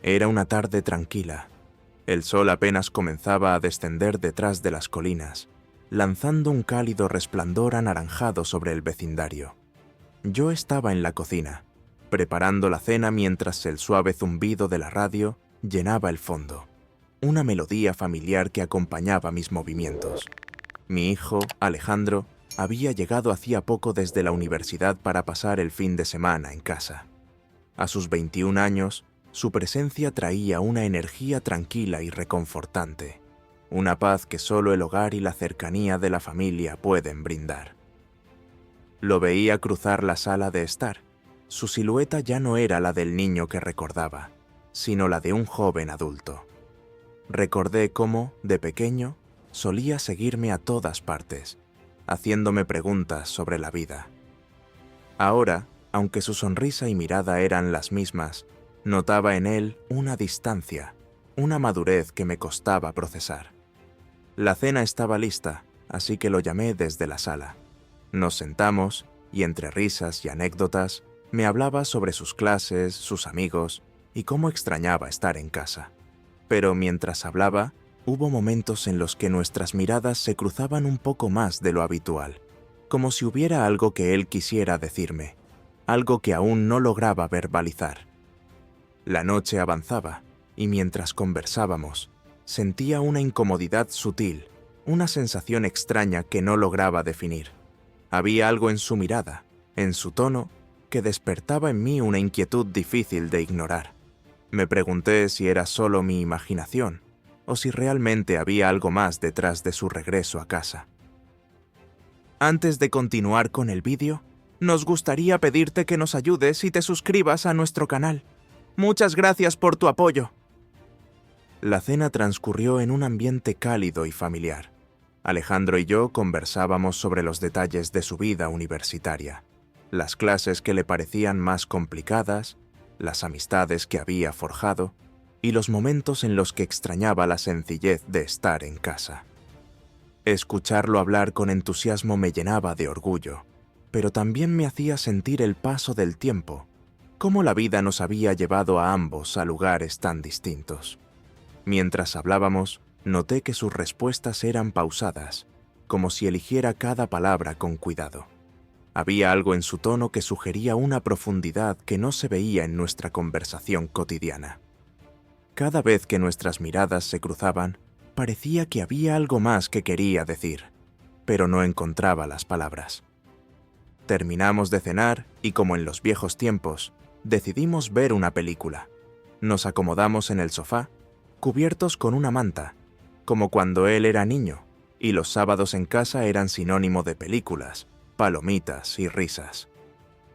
Era una tarde tranquila. El sol apenas comenzaba a descender detrás de las colinas, lanzando un cálido resplandor anaranjado sobre el vecindario. Yo estaba en la cocina, preparando la cena mientras el suave zumbido de la radio llenaba el fondo, una melodía familiar que acompañaba mis movimientos. Mi hijo, Alejandro, había llegado hacía poco desde la universidad para pasar el fin de semana en casa. A sus 21 años, su presencia traía una energía tranquila y reconfortante, una paz que solo el hogar y la cercanía de la familia pueden brindar. Lo veía cruzar la sala de estar. Su silueta ya no era la del niño que recordaba, sino la de un joven adulto. Recordé cómo, de pequeño, solía seguirme a todas partes, haciéndome preguntas sobre la vida. Ahora, aunque su sonrisa y mirada eran las mismas, notaba en él una distancia, una madurez que me costaba procesar. La cena estaba lista, así que lo llamé desde la sala. Nos sentamos y entre risas y anécdotas me hablaba sobre sus clases, sus amigos y cómo extrañaba estar en casa. Pero mientras hablaba, hubo momentos en los que nuestras miradas se cruzaban un poco más de lo habitual, como si hubiera algo que él quisiera decirme, algo que aún no lograba verbalizar. La noche avanzaba, y mientras conversábamos, sentía una incomodidad sutil, una sensación extraña que no lograba definir. Había algo en su mirada, en su tono, que despertaba en mí una inquietud difícil de ignorar. Me pregunté si era solo mi imaginación, o si realmente había algo más detrás de su regreso a casa. Antes de continuar con el vídeo, nos gustaría pedirte que nos ayudes y te suscribas a nuestro canal. Muchas gracias por tu apoyo. La cena transcurrió en un ambiente cálido y familiar. Alejandro y yo conversábamos sobre los detalles de su vida universitaria, las clases que le parecían más complicadas, las amistades que había forjado y los momentos en los que extrañaba la sencillez de estar en casa. Escucharlo hablar con entusiasmo me llenaba de orgullo, pero también me hacía sentir el paso del tiempo, cómo la vida nos había llevado a ambos a lugares tan distintos. Mientras hablábamos, noté que sus respuestas eran pausadas, como si eligiera cada palabra con cuidado. Había algo en su tono que sugería una profundidad que no se veía en nuestra conversación cotidiana. Cada vez que nuestras miradas se cruzaban, parecía que había algo más que quería decir, pero no encontraba las palabras. Terminamos de cenar y, como en los viejos tiempos, decidimos ver una película. Nos acomodamos en el sofá, cubiertos con una manta, como cuando él era niño, y los sábados en casa eran sinónimo de películas, palomitas y risas.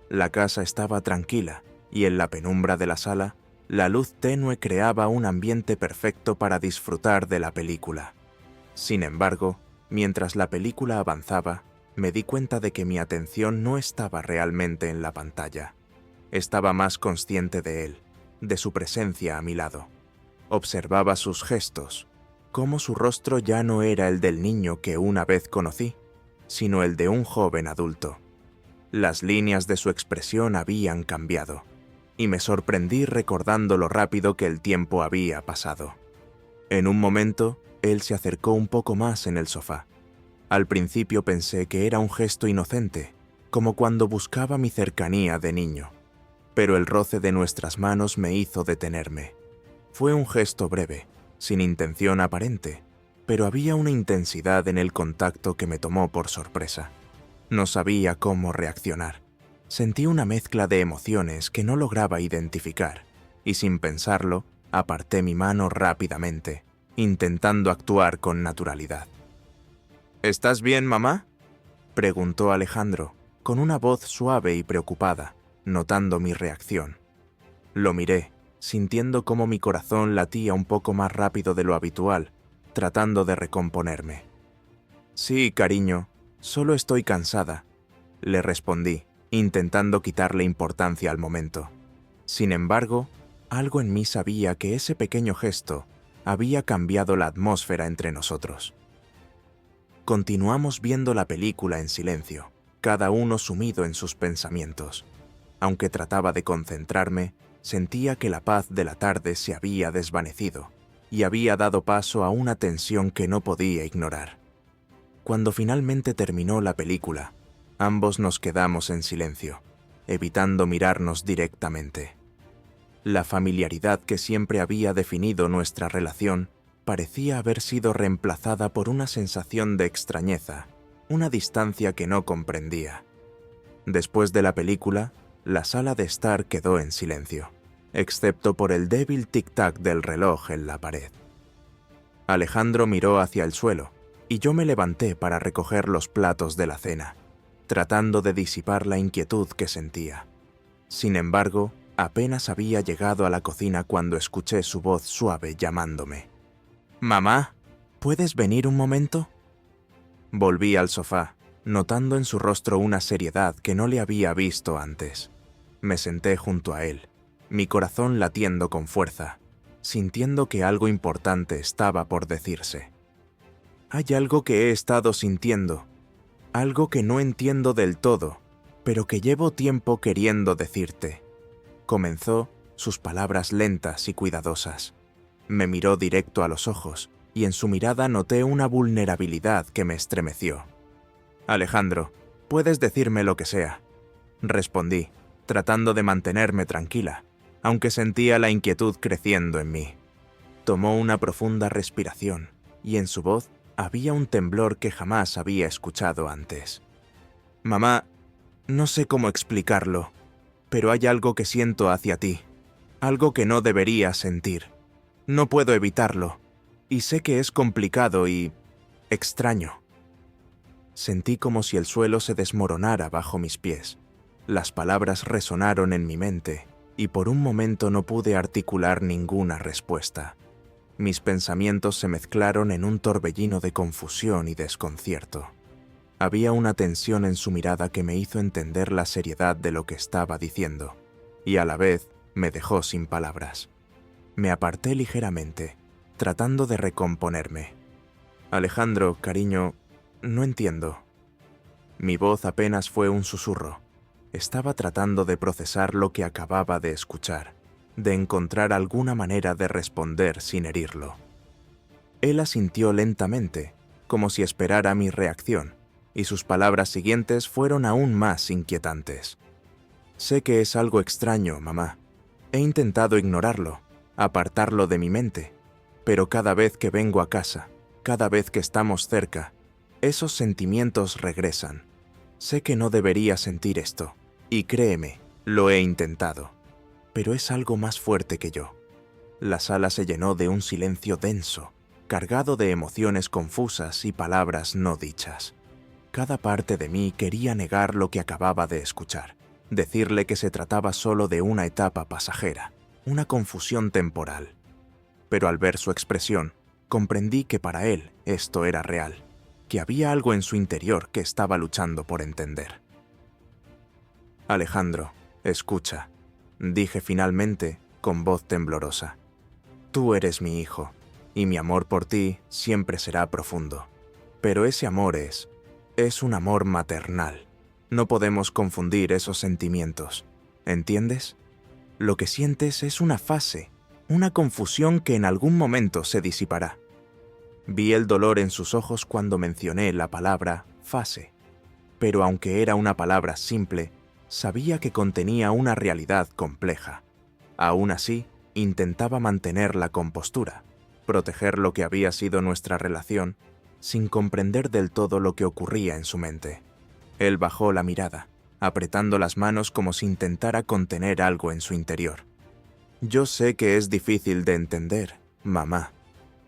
La casa estaba tranquila, y en la penumbra de la sala, la luz tenue creaba un ambiente perfecto para disfrutar de la película. Sin embargo, mientras la película avanzaba, me di cuenta de que mi atención no estaba realmente en la pantalla. Estaba más consciente de él, de su presencia a mi lado. Observaba sus gestos, cómo su rostro ya no era el del niño que una vez conocí, sino el de un joven adulto. Las líneas de su expresión habían cambiado, y me sorprendí recordando lo rápido que el tiempo había pasado. En un momento, él se acercó un poco más en el sofá. Al principio pensé que era un gesto inocente, como cuando buscaba mi cercanía de niño, pero el roce de nuestras manos me hizo detenerme. Fue un gesto breve, sin intención aparente, pero había una intensidad en el contacto que me tomó por sorpresa. No sabía cómo reaccionar. Sentí una mezcla de emociones que no lograba identificar, y sin pensarlo, aparté mi mano rápidamente, intentando actuar con naturalidad. ¿Estás bien, mamá?, preguntó Alejandro, con una voz suave y preocupada, notando mi reacción. Lo miré, sintiendo cómo mi corazón latía un poco más rápido de lo habitual, tratando de recomponerme. Sí, cariño, solo estoy cansada, le respondí, intentando quitarle importancia al momento. Sin embargo, algo en mí sabía que ese pequeño gesto había cambiado la atmósfera entre nosotros. Continuamos viendo la película en silencio, cada uno sumido en sus pensamientos. Aunque trataba de concentrarme, Sentía que la paz de la tarde se había desvanecido y había dado paso a una tensión que no podía ignorar. Cuando finalmente terminó la película, ambos nos quedamos en silencio, evitando mirarnos directamente. La familiaridad que siempre había definido nuestra relación parecía haber sido reemplazada por una sensación de extrañeza, una distancia que no comprendía. Después de la película, la sala de estar quedó en silencio, excepto por el débil tic-tac del reloj en la pared. Alejandro miró hacia el suelo, y yo me levanté para recoger los platos de la cena, tratando de disipar la inquietud que sentía. Sin embargo, apenas había llegado a la cocina cuando escuché su voz suave llamándome. «Mamá, ¿puedes venir un momento?». Volví al sofá, notando en su rostro una seriedad que no le había visto antes. Me senté junto a él, mi corazón latiendo con fuerza, sintiendo que algo importante estaba por decirse. Hay algo que he estado sintiendo, algo que no entiendo del todo, pero que llevo tiempo queriendo decirte. Comenzó, sus palabras lentas y cuidadosas. Me miró directo a los ojos, y en su mirada noté una vulnerabilidad que me estremeció. «Alejandro, puedes decirme lo que sea», respondí, tratando de mantenerme tranquila, aunque sentía la inquietud creciendo en mí. Tomó una profunda respiración, y en su voz había un temblor que jamás había escuchado antes. «Mamá, no sé cómo explicarlo, pero hay algo que siento hacia ti, algo que no debería sentir. No puedo evitarlo, y sé que es complicado y extraño». Sentí como si el suelo se desmoronara bajo mis pies. Las palabras resonaron en mi mente, y por un momento no pude articular ninguna respuesta. Mis pensamientos se mezclaron en un torbellino de confusión y desconcierto. Había una tensión en su mirada que me hizo entender la seriedad de lo que estaba diciendo, y a la vez me dejó sin palabras. Me aparté ligeramente, tratando de recomponerme. «Alejandro, cariño, no entiendo». Mi voz apenas fue un susurro. Estaba tratando de procesar lo que acababa de escuchar, de encontrar alguna manera de responder sin herirlo. Él asintió lentamente, como si esperara mi reacción, y sus palabras siguientes fueron aún más inquietantes. «Sé que es algo extraño, mamá. He intentado ignorarlo, apartarlo de mi mente, pero cada vez que vengo a casa, cada vez que estamos cerca, esos sentimientos regresan. Sé que no debería sentir esto, y créeme, lo he intentado, pero es algo más fuerte que yo». La sala se llenó de un silencio denso, cargado de emociones confusas y palabras no dichas. Cada parte de mí quería negar lo que acababa de escuchar, decirle que se trataba solo de una etapa pasajera, una confusión temporal. Pero al ver su expresión, comprendí que para él esto era real, que había algo en su interior que estaba luchando por entender. «Alejandro, escucha», dije finalmente con voz temblorosa. «Tú eres mi hijo, y mi amor por ti siempre será profundo. Pero ese amor es un amor maternal. No podemos confundir esos sentimientos, ¿entiendes? Lo que sientes es una fase, una confusión que en algún momento se disipará». Vi el dolor en sus ojos cuando mencioné la palabra fase, pero aunque era una palabra simple, sabía que contenía una realidad compleja. Aún así, intentaba mantener la compostura, proteger lo que había sido nuestra relación, sin comprender del todo lo que ocurría en su mente. Él bajó la mirada, apretando las manos como si intentara contener algo en su interior. «Yo sé que es difícil de entender, mamá.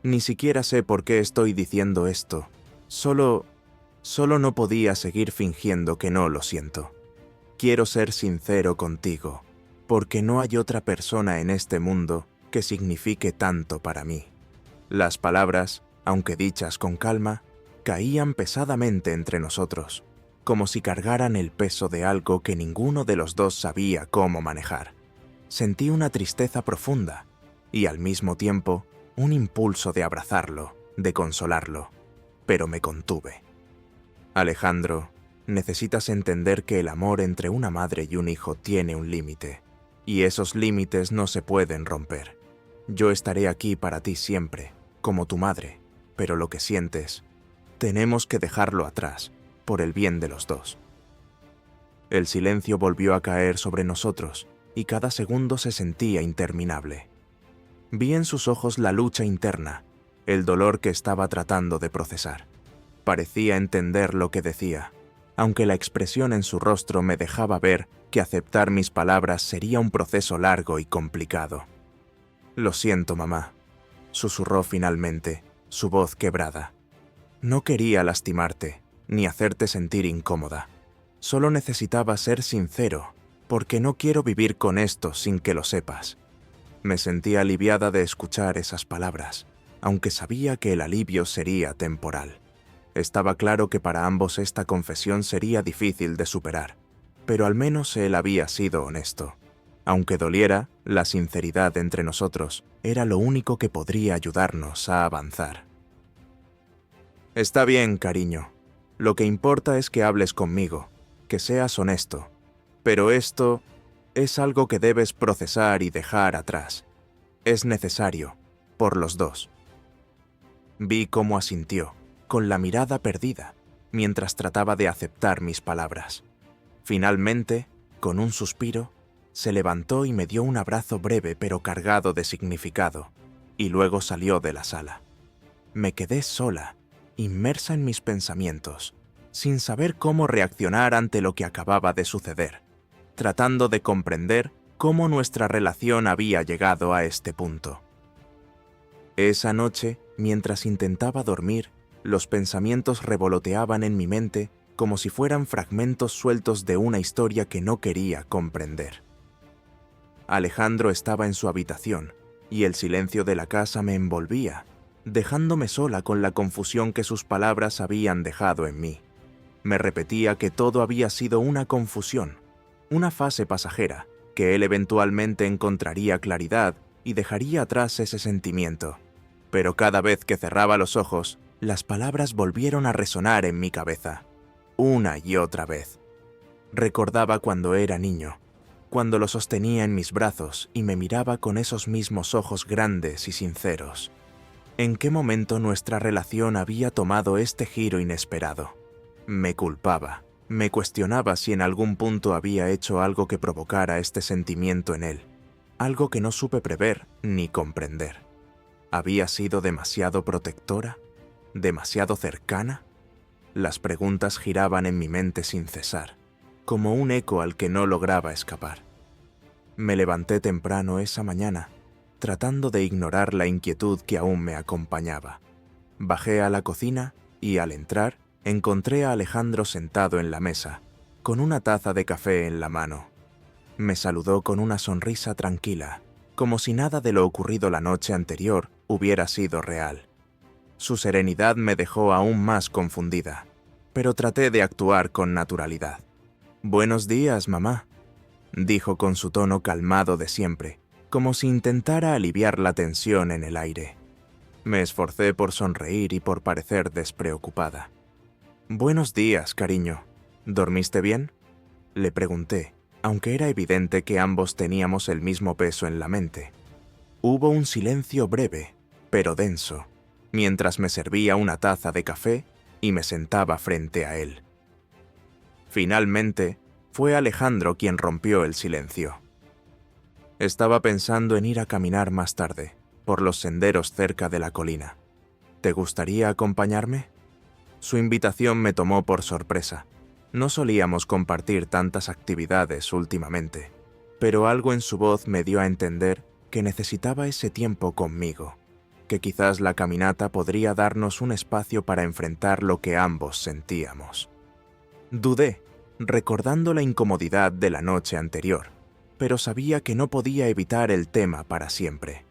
Ni siquiera sé por qué estoy diciendo esto. Solo no podía seguir fingiendo que no lo siento. Quiero ser sincero contigo, porque no hay otra persona en este mundo que signifique tanto para mí». Las palabras, aunque dichas con calma, caían pesadamente entre nosotros, como si cargaran el peso de algo que ninguno de los dos sabía cómo manejar. Sentí una tristeza profunda y, al mismo tiempo, un impulso de abrazarlo, de consolarlo, pero me contuve. «Alejandro, necesitas entender que el amor entre una madre y un hijo tiene un límite. y esos límites no se pueden romper. Yo estaré aquí para ti siempre, como tu madre, pero lo que sientes, tenemos que dejarlo atrás, por el bien de los dos. El silencio volvió a caer sobre nosotros, y cada segundo se sentía interminable. Vi en sus ojos la lucha interna, el dolor que estaba tratando de procesar. Parecía entender lo que decía, aunque la expresión en su rostro me dejaba ver que aceptar mis palabras sería un proceso largo y complicado. «Lo siento, mamá», susurró finalmente, su voz quebrada. «No quería lastimarte, ni hacerte sentir incómoda. Solo necesitaba ser sincero, porque no quiero vivir con esto sin que lo sepas». Me sentí aliviada de escuchar esas palabras, aunque sabía que el alivio sería temporal. Estaba claro que para ambos esta confesión sería difícil de superar, pero al menos él había sido honesto. Aunque doliera, la sinceridad entre nosotros era lo único que podría ayudarnos a avanzar. «Está bien, cariño. Lo que importa es que hables conmigo, que seas honesto. Pero esto es algo que debes procesar y dejar atrás. Es necesario, por los dos». Vi cómo asintió, con la mirada perdida, mientras trataba de aceptar mis palabras. Finalmente, con un suspiro, se levantó y me dio un abrazo breve pero cargado de significado, y luego salió de la sala. Me quedé sola, inmersa en mis pensamientos, sin saber cómo reaccionar ante lo que acababa de suceder, tratando de comprender cómo nuestra relación había llegado a este punto. Esa noche, mientras intentaba dormir, los pensamientos revoloteaban en mi mente como si fueran fragmentos sueltos de una historia que no quería comprender. Alejandro estaba en su habitación, y el silencio de la casa me envolvía, dejándome sola con la confusión que sus palabras habían dejado en mí. Me repetía que todo había sido una confusión, una fase pasajera, que él eventualmente encontraría claridad y dejaría atrás ese sentimiento. Pero cada vez que cerraba los ojos, las palabras volvieron a resonar en mi cabeza, una y otra vez. Recordaba cuando era niño, cuando lo sostenía en mis brazos y me miraba con esos mismos ojos grandes y sinceros. ¿En qué momento nuestra relación había tomado este giro inesperado? Me culpaba, me cuestionaba si en algún punto había hecho algo que provocara este sentimiento en él, algo que no supe prever ni comprender. ¿Había sido demasiado protectora? ¿Demasiado cercana? Las preguntas giraban en mi mente sin cesar, como un eco al que no lograba escapar. Me levanté temprano esa mañana, tratando de ignorar la inquietud que aún me acompañaba. Bajé a la cocina y, al entrar, encontré a Alejandro sentado en la mesa, con una taza de café en la mano. Me saludó con una sonrisa tranquila, como si nada de lo ocurrido la noche anterior hubiera sido real. Su serenidad me dejó aún más confundida, pero traté de actuar con naturalidad. «Buenos días, mamá», dijo con su tono calmado de siempre, como si intentara aliviar la tensión en el aire. Me esforcé por sonreír y por parecer despreocupada. «Buenos días, cariño. ¿Dormiste bien?», le pregunté, aunque era evidente que ambos teníamos el mismo peso en la mente. Hubo un silencio breve, pero denso, mientras me servía una taza de café y me sentaba frente a él. Finalmente, fue Alejandro quien rompió el silencio. «Estaba pensando en ir a caminar más tarde, por los senderos cerca de la colina. ¿Te gustaría acompañarme?». Su invitación me tomó por sorpresa. No solíamos compartir tantas actividades últimamente, pero algo en su voz me dio a entender que necesitaba ese tiempo conmigo, que quizás la caminata podría darnos un espacio para enfrentar lo que ambos sentíamos. Dudé, recordando la incomodidad de la noche anterior, pero sabía que no podía evitar el tema para siempre.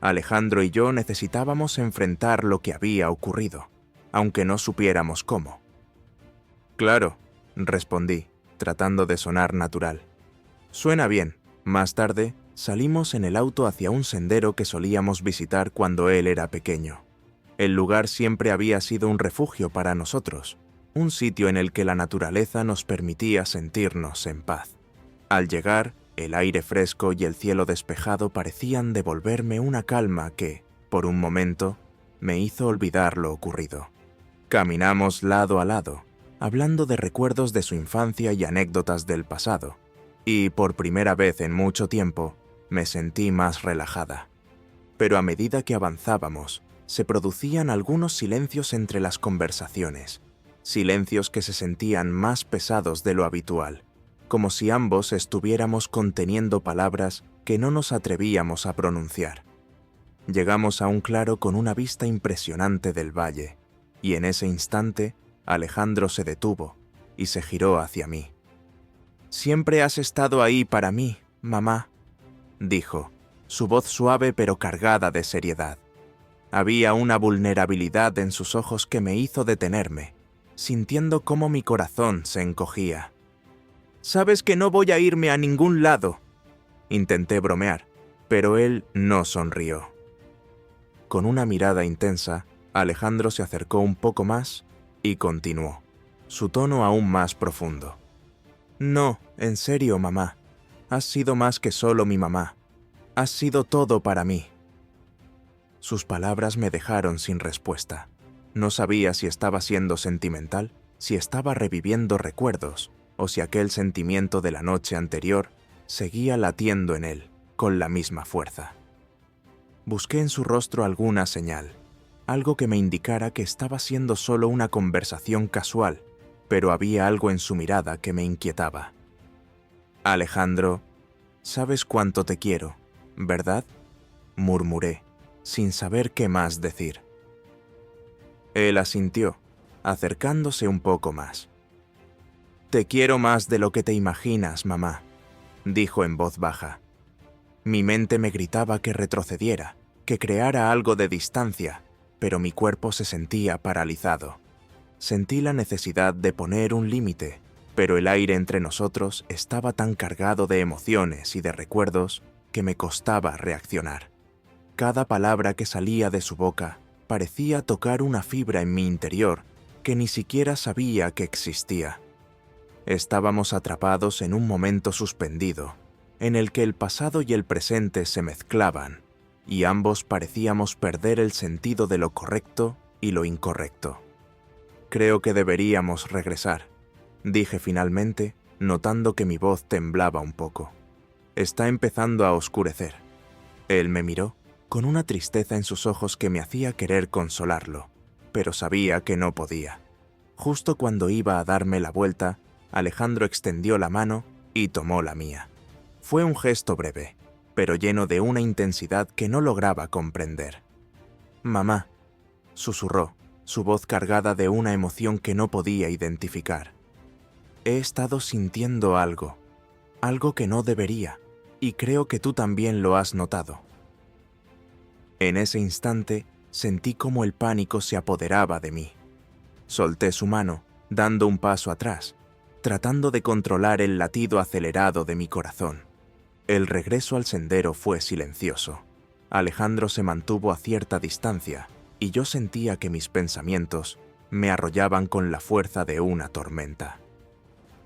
Alejandro y yo necesitábamos enfrentar lo que había ocurrido, aunque no supiéramos cómo. «Claro», respondí, tratando de sonar natural. «Suena bien». Más tarde, salimos en el auto hacia un sendero que solíamos visitar cuando él era pequeño. El lugar siempre había sido un refugio para nosotros, un sitio en el que la naturaleza nos permitía sentirnos en paz. Al llegar, El aire fresco y el cielo despejado parecían devolverme una calma que, por un momento, me hizo olvidar lo ocurrido. Caminamos lado a lado, hablando de recuerdos de su infancia y anécdotas del pasado, y por primera vez en mucho tiempo me sentí más relajada. Pero a medida que avanzábamos, se producían algunos silencios entre las conversaciones, silencios que se sentían más pesados de lo habitual, como si ambos estuviéramos conteniendo palabras que no nos atrevíamos a pronunciar. Llegamos a un claro con una vista impresionante del valle, y en ese instante Alejandro se detuvo y se giró hacia mí. «Siempre has estado ahí para mí, mamá», dijo, su voz suave pero cargada de seriedad. Había una vulnerabilidad en sus ojos que me hizo detenerme, sintiendo cómo mi corazón se encogía. «Sabes que no voy a irme a ningún lado», intenté bromear, pero él no sonrió. Con una mirada intensa, Alejandro se acercó un poco más y continuó, su tono aún más profundo. «No, en serio, mamá. Has sido más que solo mi mamá. Has sido todo para mí». Sus palabras me dejaron sin respuesta. No sabía si estaba siendo sentimental, si estaba reviviendo recuerdos, o si aquel sentimiento de la noche anterior seguía latiendo en él con la misma fuerza. Busqué en su rostro alguna señal, algo que me indicara que estaba siendo solo una conversación casual, pero había algo en su mirada que me inquietaba. «Alejandro, sabes cuánto te quiero, ¿verdad?», murmuré, sin saber qué más decir. Él asintió, acercándose un poco más. «Te quiero más de lo que te imaginas, mamá», dijo en voz baja. Mi mente me gritaba que retrocediera, que creara algo de distancia, pero mi cuerpo se sentía paralizado. Sentí la necesidad de poner un límite, pero el aire entre nosotros estaba tan cargado de emociones y de recuerdos que me costaba reaccionar. Cada palabra que salía de su boca parecía tocar una fibra en mi interior que ni siquiera sabía que existía. Estábamos atrapados en un momento suspendido, en el que el pasado y el presente se mezclaban, y ambos parecíamos perder el sentido de lo correcto y lo incorrecto. «Creo que deberíamos regresar», dije finalmente, notando que mi voz temblaba un poco. «Está empezando a oscurecer». Él me miró, con una tristeza en sus ojos que me hacía querer consolarlo, pero sabía que no podía. Justo cuando iba a darme la vuelta, Alejandro extendió la mano y tomó la mía. Fue un gesto breve, pero lleno de una intensidad que no lograba comprender. «Mamá», susurró, su voz cargada de una emoción que no podía identificar. «He estado sintiendo algo que no debería, y creo que tú también lo has notado». En ese instante, sentí como el pánico se apoderaba de mí. Solté su mano, dando un paso atrás, tratando de controlar el latido acelerado de mi corazón. El regreso al sendero fue silencioso. Alejandro se mantuvo a cierta distancia, y yo sentía que mis pensamientos me arrollaban con la fuerza de una tormenta.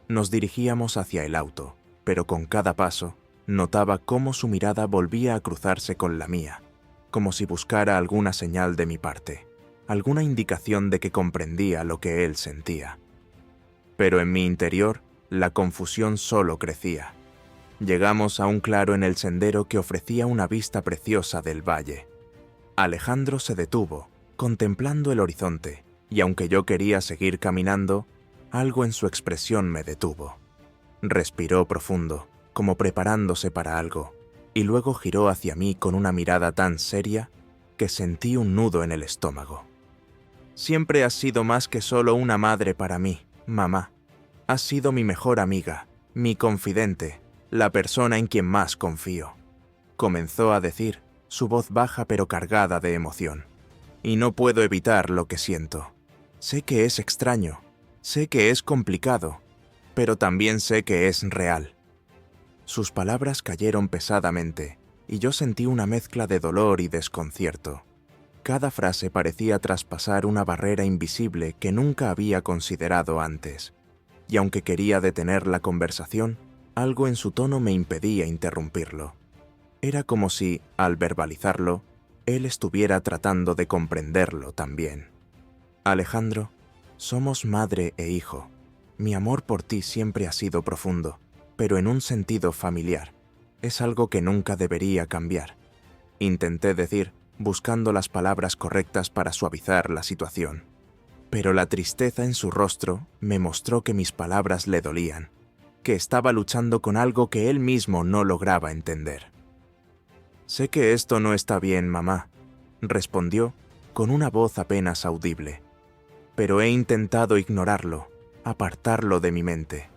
Nos dirigíamos hacia el auto, pero con cada paso notaba cómo su mirada volvía a cruzarse con la mía, como si buscara alguna señal de mi parte, alguna indicación de que comprendía lo que él sentía. Pero en mi interior, la confusión solo crecía. Llegamos a un claro en el sendero que ofrecía una vista preciosa del valle. Alejandro se detuvo, contemplando el horizonte, y aunque yo quería seguir caminando, algo en su expresión me detuvo. Respiró profundo, como preparándose para algo, y luego giró hacia mí con una mirada tan seria que sentí un nudo en el estómago. «Siempre has sido más que solo una madre para mí, mamá. Has sido mi mejor amiga, mi confidente, la persona en quien más confío», comenzó a decir, su voz baja pero cargada de emoción. «Y no puedo evitar lo que siento. Sé que es extraño, sé que es complicado, pero también sé que es real». Sus palabras cayeron pesadamente, y yo sentí una mezcla de dolor y desconcierto. Cada frase parecía traspasar una barrera invisible que nunca había considerado antes, y aunque quería detener la conversación, Algo en su tono me impedía interrumpirlo. Era como si, al verbalizarlo, él estuviera tratando de comprenderlo también. Alejandro, somos madre e hijo. Mi amor por ti siempre ha sido profundo, pero en un sentido familiar. Es algo que nunca debería cambiar. Intenté decir, buscando las palabras correctas para suavizar la situación. Pero la tristeza en su rostro me mostró que mis palabras le dolían, que estaba luchando con algo que él mismo no lograba entender. «Sé que esto no está bien, mamá», respondió con una voz apenas audible. «Pero he intentado ignorarlo, apartarlo de mi mente.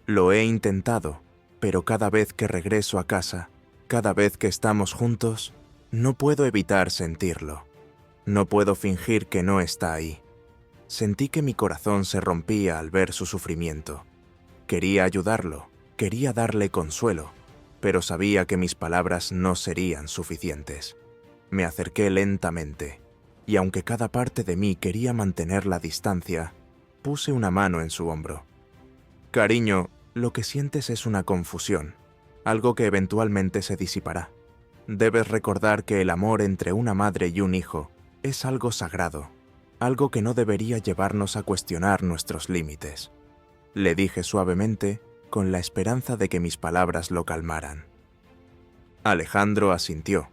Lo he intentado, pero cada vez que regreso a casa, cada vez que estamos juntos, no puedo evitar sentirlo. No puedo fingir que no está ahí». Sentí que mi corazón se rompía al ver su sufrimiento. Quería ayudarlo, quería darle consuelo, pero sabía que mis palabras no serían suficientes. Me acerqué lentamente, y aunque cada parte de mí quería mantener la distancia, puse una mano en su hombro. «Cariño, lo que sientes es una confusión, algo que eventualmente se disipará. Debes recordar que el amor entre una madre y un hijo es algo sagrado, algo que no debería llevarnos a cuestionar nuestros límites», le dije suavemente, con la esperanza de que mis palabras lo calmaran. Alejandro asintió,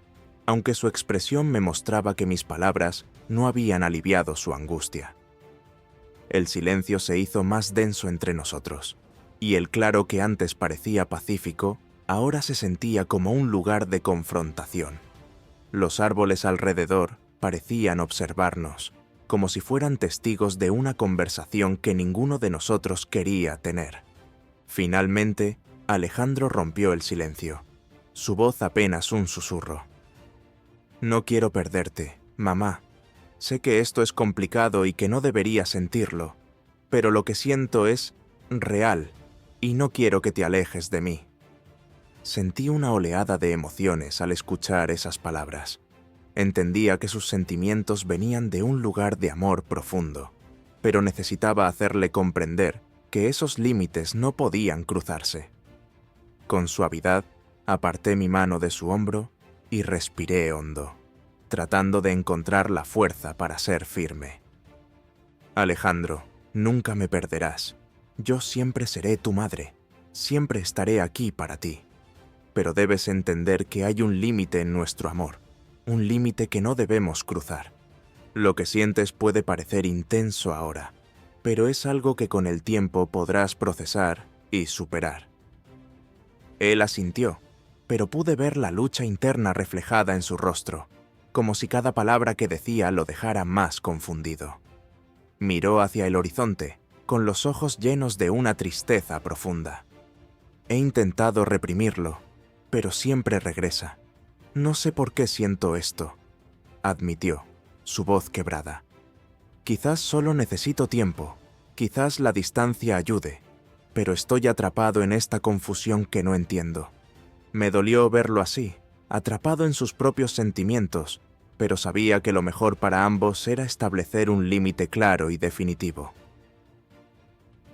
aunque su expresión me mostraba que mis palabras no habían aliviado su angustia. El silencio se hizo más denso entre nosotros, y el claro que antes parecía pacífico, ahora se sentía como un lugar de confrontación. Los árboles alrededor parecían observarnos, como si fueran testigos de una conversación que ninguno de nosotros quería tener. Finalmente, Alejandro rompió el silencio, su voz apenas un susurro. «No quiero perderte, mamá. Sé que esto es complicado y que no debería sentirlo, pero lo que siento es real y no quiero que te alejes de mí». Sentí una oleada de emociones al escuchar esas palabras. Entendía que sus sentimientos venían de un lugar de amor profundo, pero necesitaba hacerle comprender que esos límites no podían cruzarse. Con suavidad, aparté mi mano de su hombro y respiré hondo, tratando de encontrar la fuerza para ser firme. «Alejandro, nunca me perderás. Yo siempre seré tu madre, siempre estaré aquí para ti. Pero debes entender que hay un límite en nuestro amor, un límite que no debemos cruzar. Lo que sientes puede parecer intenso ahora, pero es algo que con el tiempo podrás procesar y superar». Él asintió, pero pude ver la lucha interna reflejada en su rostro, como si cada palabra que decía lo dejara más confundido. Miró hacia el horizonte, con los ojos llenos de una tristeza profunda. «He intentado reprimirlo, pero siempre regresa. No sé por qué siento esto», admitió, su voz quebrada. «Quizás solo necesito tiempo, quizás la distancia ayude, pero estoy atrapado en esta confusión que no entiendo». Me dolió verlo así, atrapado en sus propios sentimientos, pero sabía que lo mejor para ambos era establecer un límite claro y definitivo.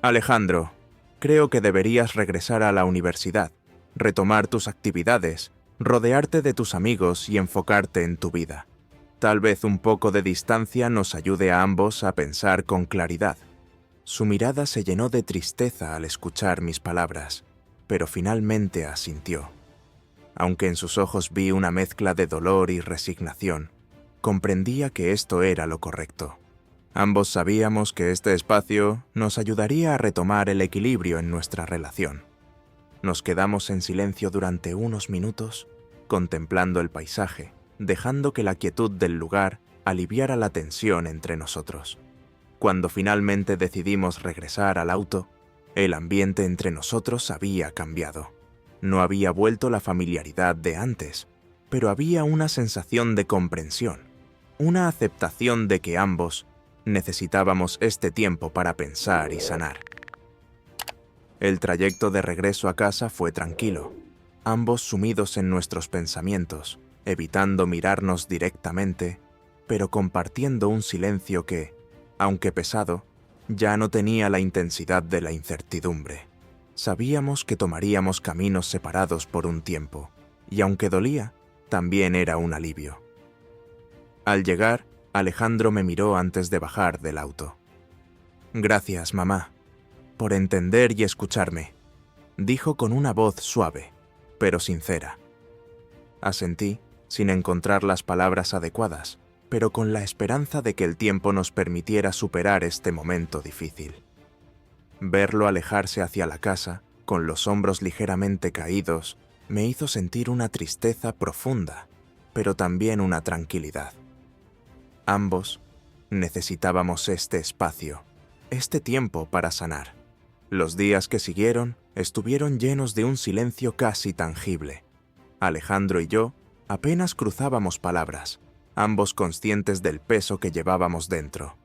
«Alejandro, creo que deberías regresar a la universidad, retomar tus actividades, rodearte de tus amigos y enfocarte en tu vida. Tal vez un poco de distancia nos ayude a ambos a pensar con claridad». Su mirada se llenó de tristeza al escuchar mis palabras, pero finalmente asintió. Aunque en sus ojos vi una mezcla de dolor y resignación, comprendía que esto era lo correcto. Ambos sabíamos que este espacio nos ayudaría a retomar el equilibrio en nuestra relación. Nos quedamos en silencio durante unos minutos, contemplando el paisaje, dejando que la quietud del lugar aliviara la tensión entre nosotros. Cuando finalmente decidimos regresar al auto, el ambiente entre nosotros había cambiado. No había vuelto la familiaridad de antes, pero había una sensación de comprensión, una aceptación de que ambos necesitábamos este tiempo para pensar y sanar. El trayecto de regreso a casa fue tranquilo, ambos sumidos en nuestros pensamientos, evitando mirarnos directamente, pero compartiendo un silencio que, aunque pesado, ya no tenía la intensidad de la incertidumbre. Sabíamos que tomaríamos caminos separados por un tiempo, y aunque dolía, también era un alivio. Al llegar, Alejandro me miró antes de bajar del auto. «Gracias, mamá, por entender y escucharme», dijo con una voz suave, pero sincera. Asentí, sin encontrar las palabras adecuadas, pero con la esperanza de que el tiempo nos permitiera superar este momento difícil. Verlo alejarse hacia la casa, con los hombros ligeramente caídos, me hizo sentir una tristeza profunda, pero también una tranquilidad. Ambos necesitábamos este espacio, este tiempo para sanar. Los días que siguieron estuvieron llenos de un silencio casi tangible. Alejandro y yo apenas cruzábamos palabras, ambos conscientes del peso que llevábamos dentro.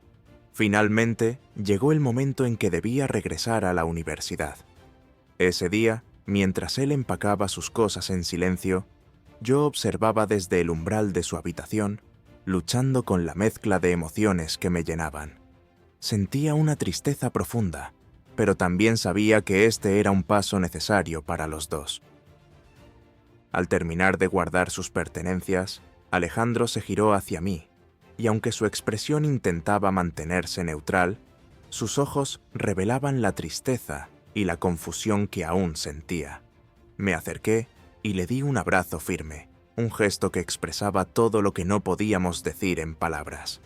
Finalmente, llegó el momento en que debía regresar a la universidad. Ese día, mientras él empacaba sus cosas en silencio, yo observaba desde el umbral de su habitación, luchando con la mezcla de emociones que me llenaban. Sentía una tristeza profunda, pero también sabía que este era un paso necesario para los dos. Al terminar de guardar sus pertenencias, Alejandro se giró hacia mí, y aunque su expresión intentaba mantenerse neutral, sus ojos revelaban la tristeza y la confusión que aún sentía. Me acerqué y le di un abrazo firme, un gesto que expresaba todo lo que no podíamos decir en palabras.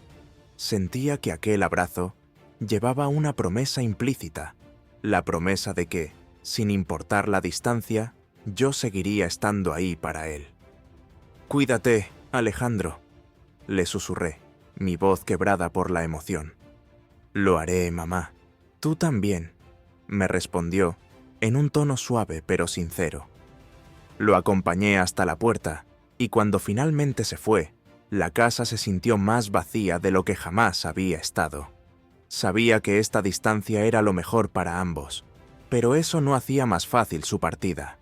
Sentía que aquel abrazo llevaba una promesa implícita, la promesa de que, sin importar la distancia, yo seguiría estando ahí para él. «Cuídate, Alejandro», le susurré, mi voz quebrada por la emoción. «Lo haré, mamá. Tú también», me respondió, en un tono suave pero sincero. Lo acompañé hasta la puerta, y cuando finalmente se fue, la casa se sintió más vacía de lo que jamás había estado. Sabía que esta distancia era lo mejor para ambos, pero eso no hacía más fácil su partida.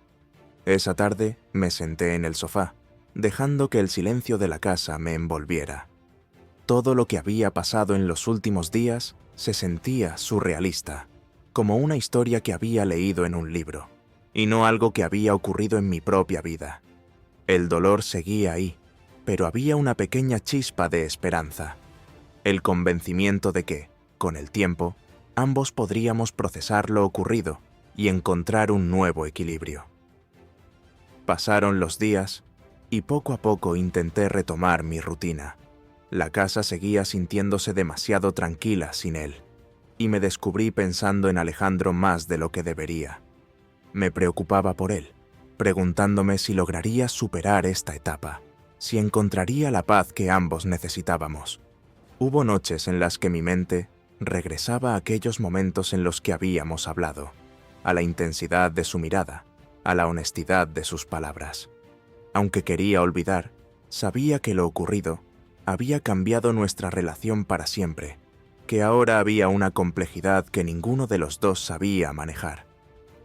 Esa tarde me senté en el sofá, dejando que el silencio de la casa me envolviera. Todo lo que había pasado en los últimos días se sentía surrealista, como una historia que había leído en un libro, y no algo que había ocurrido en mi propia vida. El dolor seguía ahí, pero había una pequeña chispa de esperanza, el convencimiento de que, con el tiempo, ambos podríamos procesar lo ocurrido y encontrar un nuevo equilibrio. Pasaron los días y poco a poco intenté retomar mi rutina. La casa seguía sintiéndose demasiado tranquila sin él, y me descubrí pensando en Alejandro más de lo que debería. Me preocupaba por él, preguntándome si lograría superar esta etapa, si encontraría la paz que ambos necesitábamos. Hubo noches en las que mi mente regresaba a aquellos momentos en los que habíamos hablado, a la intensidad de su mirada, a la honestidad de sus palabras. Aunque quería olvidar, sabía que lo ocurrido había cambiado nuestra relación para siempre, que ahora había una complejidad que ninguno de los dos sabía manejar.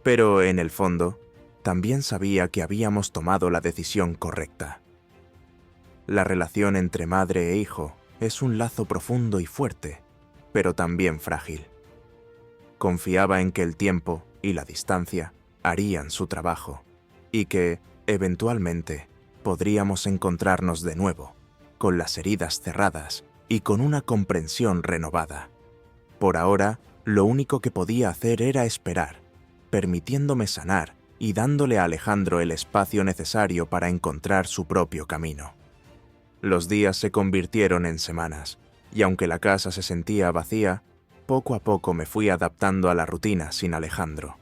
Pero, en el fondo, también sabía que habíamos tomado la decisión correcta. La relación entre madre e hijo es un lazo profundo y fuerte, pero también frágil. Confiaba en que el tiempo y la distancia harían su trabajo, y que, eventualmente, podríamos encontrarnos de nuevo, con las heridas cerradas y con una comprensión renovada. Por ahora, lo único que podía hacer era esperar, permitiéndome sanar y dándole a Alejandro el espacio necesario para encontrar su propio camino. Los días se convirtieron en semanas, y aunque la casa se sentía vacía, poco a poco me fui adaptando a la rutina sin Alejandro.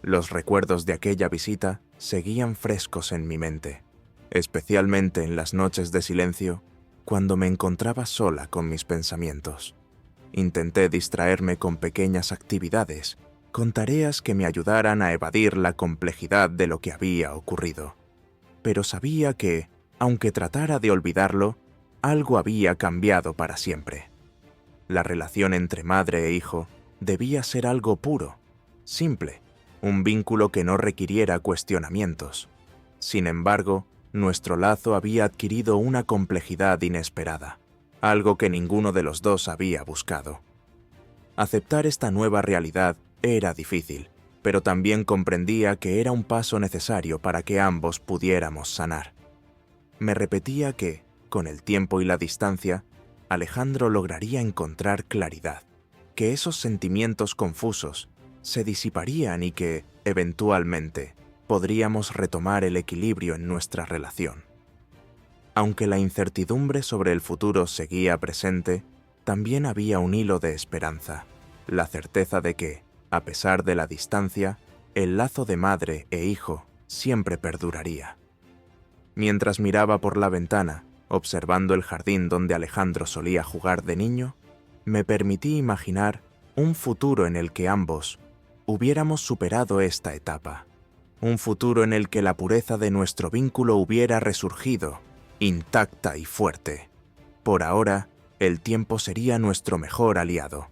Los recuerdos de aquella visita seguían frescos en mi mente, especialmente en las noches de silencio, cuando me encontraba sola con mis pensamientos. Intenté distraerme con pequeñas actividades, con tareas que me ayudaran a evadir la complejidad de lo que había ocurrido. Pero sabía que, aunque tratara de olvidarlo, algo había cambiado para siempre. La relación entre madre e hijo debía ser algo puro, simple, un vínculo que no requiriera cuestionamientos. Sin embargo, nuestro lazo había adquirido una complejidad inesperada, algo que ninguno de los dos había buscado. Aceptar esta nueva realidad era difícil, pero también comprendía que era un paso necesario para que ambos pudiéramos sanar. Me repetía que, con el tiempo y la distancia, Alejandro lograría encontrar claridad, que esos sentimientos confusos se disiparían y que, eventualmente, podríamos retomar el equilibrio en nuestra relación. Aunque la incertidumbre sobre el futuro seguía presente, también había un hilo de esperanza, la certeza de que, a pesar de la distancia, el lazo de madre e hijo siempre perduraría. Mientras miraba por la ventana, observando el jardín donde Alejandro solía jugar de niño, me permití imaginar un futuro en el que ambos hubiéramos superado esta etapa, un futuro en el que la pureza de nuestro vínculo hubiera resurgido, intacta y fuerte. Por ahora, el tiempo sería nuestro mejor aliado.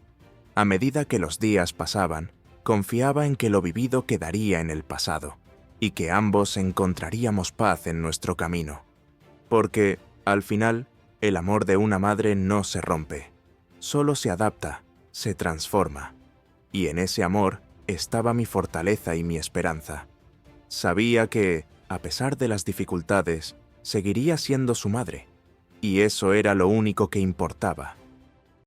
A medida que los días pasaban, confiaba en que lo vivido quedaría en el pasado y que ambos encontraríamos paz en nuestro camino. Porque, al final, el amor de una madre no se rompe, solo se adapta, se transforma. Y en ese amor estaba mi fortaleza y mi esperanza. Sabía que, a pesar de las dificultades, seguiría siendo su madre, y eso era lo único que importaba.